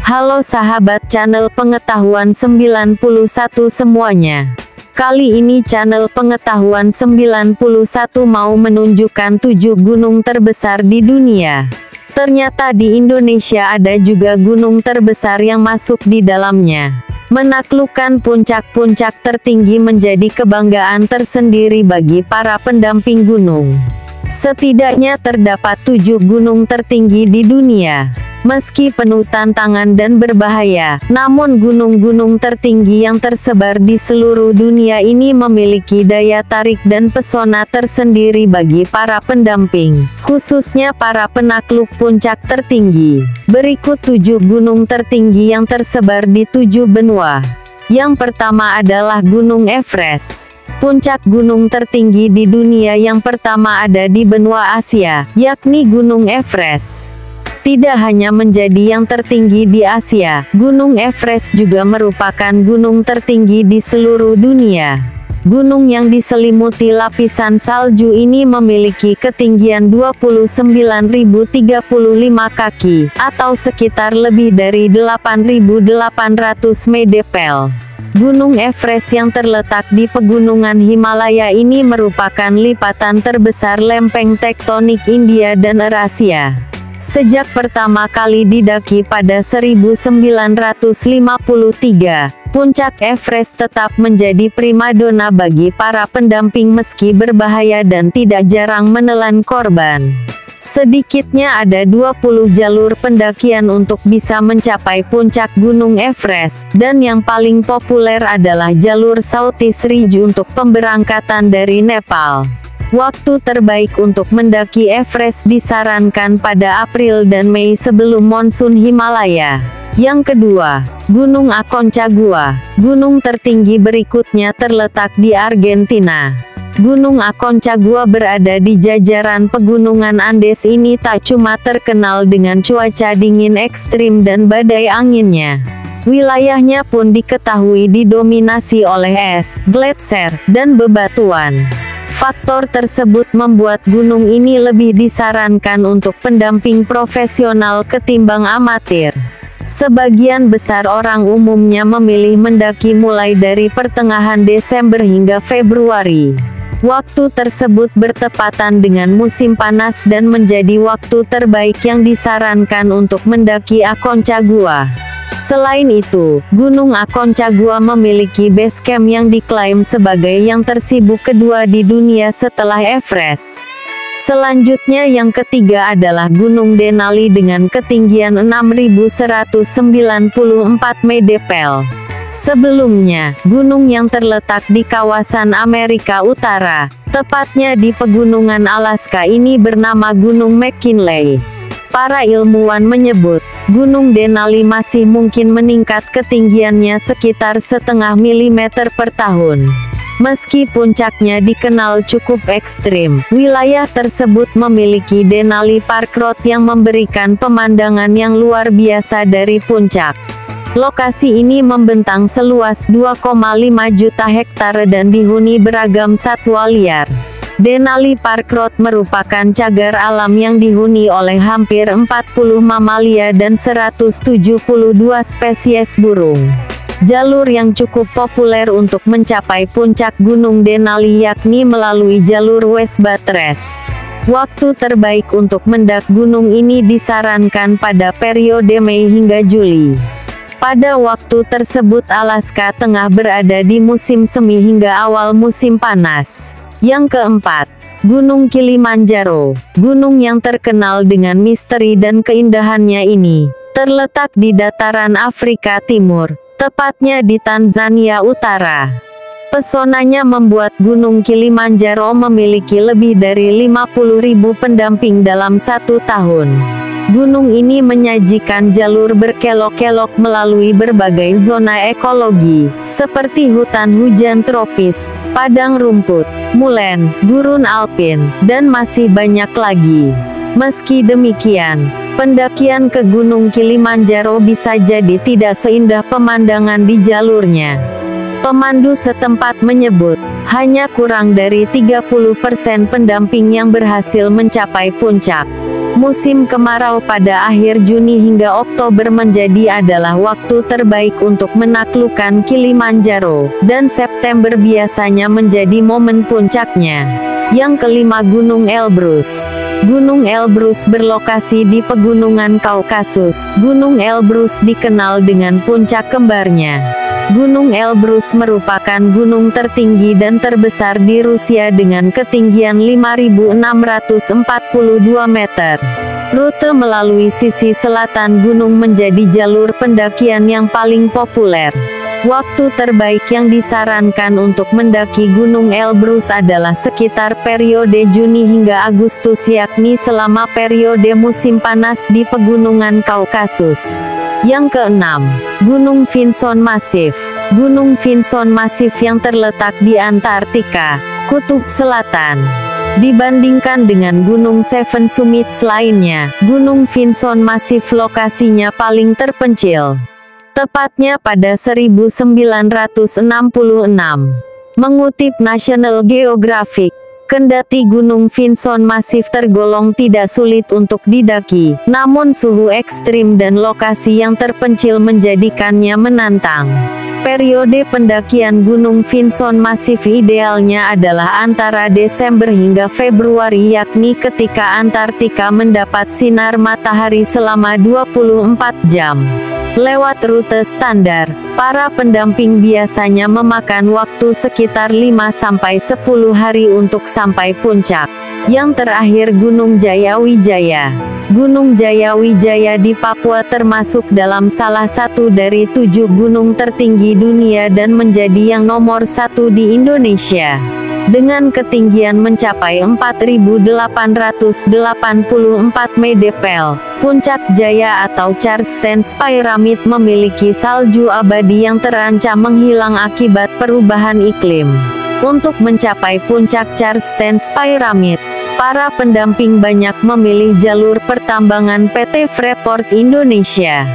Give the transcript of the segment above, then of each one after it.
Halo sahabat channel pengetahuan 91 semuanya. Kali ini channel pengetahuan 91 mau menunjukkan 7 gunung terbesar di dunia. Ternyata di Indonesia ada juga gunung terbesar yang masuk di dalamnya. Menaklukkan puncak-puncak tertinggi menjadi kebanggaan tersendiri bagi para pendamping gunung. Setidaknya terdapat 7 gunung tertinggi di dunia. Meski penuh tantangan dan berbahaya, namun gunung-gunung tertinggi yang tersebar di seluruh dunia ini memiliki daya tarik dan pesona tersendiri bagi para pendamping, khususnya para penakluk puncak tertinggi. Berikut 7 gunung tertinggi yang tersebar di 7 benua. Yang pertama adalah Gunung Everest. Puncak gunung tertinggi di dunia yang pertama ada di benua Asia, yakni Gunung Everest. Tidak hanya menjadi yang tertinggi di Asia, Gunung Everest juga merupakan gunung tertinggi di seluruh dunia. Gunung yang diselimuti lapisan salju ini memiliki ketinggian 29.035 kaki, atau sekitar lebih dari 8.800 mdpl. Gunung Everest yang terletak di pegunungan Himalaya ini merupakan lipatan terbesar lempeng tektonik India dan Eurasia. Sejak pertama kali didaki pada 1953, puncak Everest tetap menjadi primadona bagi para pendamping meski berbahaya dan tidak jarang menelan korban. Sedikitnya ada 20 jalur pendakian untuk bisa mencapai puncak Gunung Everest, dan yang paling populer adalah jalur Southeast Ridge untuk pemberangkatan dari Nepal. Waktu terbaik untuk mendaki Everest disarankan pada April dan Mei sebelum monsun Himalaya. Yang kedua, Gunung Aconcagua. Gunung tertinggi berikutnya terletak di Argentina. Gunung Aconcagua berada di jajaran pegunungan Andes. Ini tak cuma terkenal dengan cuaca dingin ekstrim dan badai anginnya. Wilayahnya pun diketahui didominasi oleh es, gletser, dan bebatuan. Faktor tersebut membuat gunung ini lebih disarankan untuk pendamping profesional ketimbang amatir. Sebagian besar orang umumnya memilih mendaki mulai dari pertengahan Desember hingga Februari. Waktu tersebut bertepatan dengan musim panas dan menjadi waktu terbaik yang disarankan untuk mendaki Aconcagua. Selain itu, Gunung Aconcagua memiliki base camp yang diklaim sebagai yang tersibuk kedua di dunia setelah Everest. Selanjutnya yang ketiga adalah Gunung Denali dengan ketinggian 6.194 mdpl. Sebelumnya, gunung yang terletak di kawasan Amerika Utara, tepatnya di pegunungan Alaska ini bernama Gunung McKinley. Para ilmuwan menyebut, Gunung Denali masih mungkin meningkat ketinggiannya sekitar setengah milimeter per tahun. Meski puncaknya dikenal cukup ekstrim, wilayah tersebut memiliki Denali Park Road yang memberikan pemandangan yang luar biasa dari puncak. Lokasi ini membentang seluas 2,5 juta hektare dan dihuni beragam satwa liar. Denali Park Road merupakan cagar alam yang dihuni oleh hampir 40 mamalia dan 172 spesies burung. Jalur yang cukup populer untuk mencapai puncak Gunung Denali yakni melalui jalur West Buttresses. Waktu terbaik untuk mendaki gunung ini disarankan pada periode Mei hingga Juli. Pada waktu tersebut Alaska tengah berada di musim semi hingga awal musim panas. Yang keempat, Gunung Kilimanjaro. Gunung yang terkenal dengan misteri dan keindahannya ini, terletak di dataran Afrika Timur, tepatnya di Tanzania Utara. Pesonanya membuat Gunung Kilimanjaro memiliki lebih dari 50.000 pendamping dalam 1 tahun. Gunung ini menyajikan jalur berkelok-kelok melalui berbagai zona ekologi, seperti hutan hujan tropis, padang rumput, molen, gurun alpin, dan masih banyak lagi. Meski demikian, pendakian ke Gunung Kilimanjaro bisa jadi tidak seindah pemandangan di jalurnya. Pemandu setempat menyebut, hanya kurang dari 30% pendamping yang berhasil mencapai puncak. Musim kemarau pada akhir Juni hingga Oktober menjadi adalah waktu terbaik untuk menaklukkan Kilimanjaro, dan September biasanya menjadi momen puncaknya. Yang kelima, Gunung Elbrus. Gunung Elbrus berlokasi di pegunungan Kaukasus. Gunung Elbrus dikenal dengan puncak kembarnya. Gunung Elbrus merupakan gunung tertinggi dan terbesar di Rusia dengan ketinggian 5.642 meter. Rute melalui sisi selatan gunung menjadi jalur pendakian yang paling populer. Waktu terbaik yang disarankan untuk mendaki Gunung Elbrus adalah sekitar periode Juni hingga Agustus, yakni selama periode musim panas di pegunungan Kaukasus. Yang keenam, Gunung Vinson Massif. Gunung Vinson Massif yang terletak di Antartika, Kutub Selatan. Dibandingkan dengan Gunung Seven Summits lainnya, Gunung Vinson Massif lokasinya paling terpencil. Tepatnya pada 1966. Mengutip National Geographic, kendati Gunung Vinson Massif tergolong tidak sulit untuk didaki, namun suhu ekstrim dan lokasi yang terpencil menjadikannya menantang. Periode pendakian Gunung Vinson Massif idealnya adalah antara Desember hingga Februari, yakni ketika Antartika mendapat sinar matahari selama 24 jam. Lewat rute standar, para pendamping biasanya memakan waktu sekitar 5-10 hari untuk sampai puncak. Yang terakhir, Gunung Jayawijaya. Gunung Jayawijaya di Papua termasuk dalam salah satu dari 7 gunung tertinggi dunia dan menjadi yang nomor 1 di Indonesia. Dengan ketinggian mencapai 4.884 mdpl, Puncak Jaya atau Karstens Pyramid memiliki salju abadi yang terancam menghilang akibat perubahan iklim. Untuk mencapai puncak Karstens Pyramid, para pendamping banyak memilih jalur pertambangan PT Freeport Indonesia.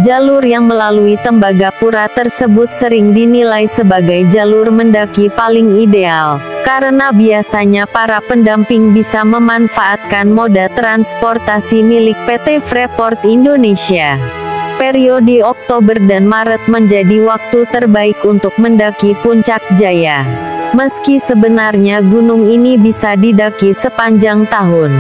Jalur yang melalui Tembagapura tersebut sering dinilai sebagai jalur mendaki paling ideal, karena biasanya para pendamping bisa memanfaatkan moda transportasi milik PT Freeport Indonesia. Periode Oktober dan Maret menjadi waktu terbaik untuk mendaki Puncak Jaya. Meski sebenarnya gunung ini bisa didaki sepanjang tahun.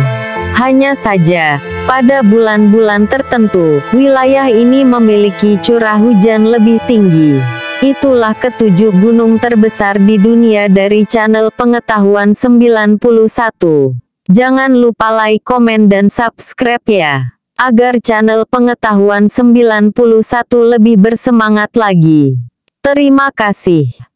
Hanya saja, pada bulan-bulan tertentu, wilayah ini memiliki curah hujan lebih tinggi. Itulah ketujuh gunung terbesar di dunia dari channel Pengetahuan 91. Jangan lupa like, komen, dan subscribe ya, agar channel Pengetahuan 91 lebih bersemangat lagi. Terima kasih.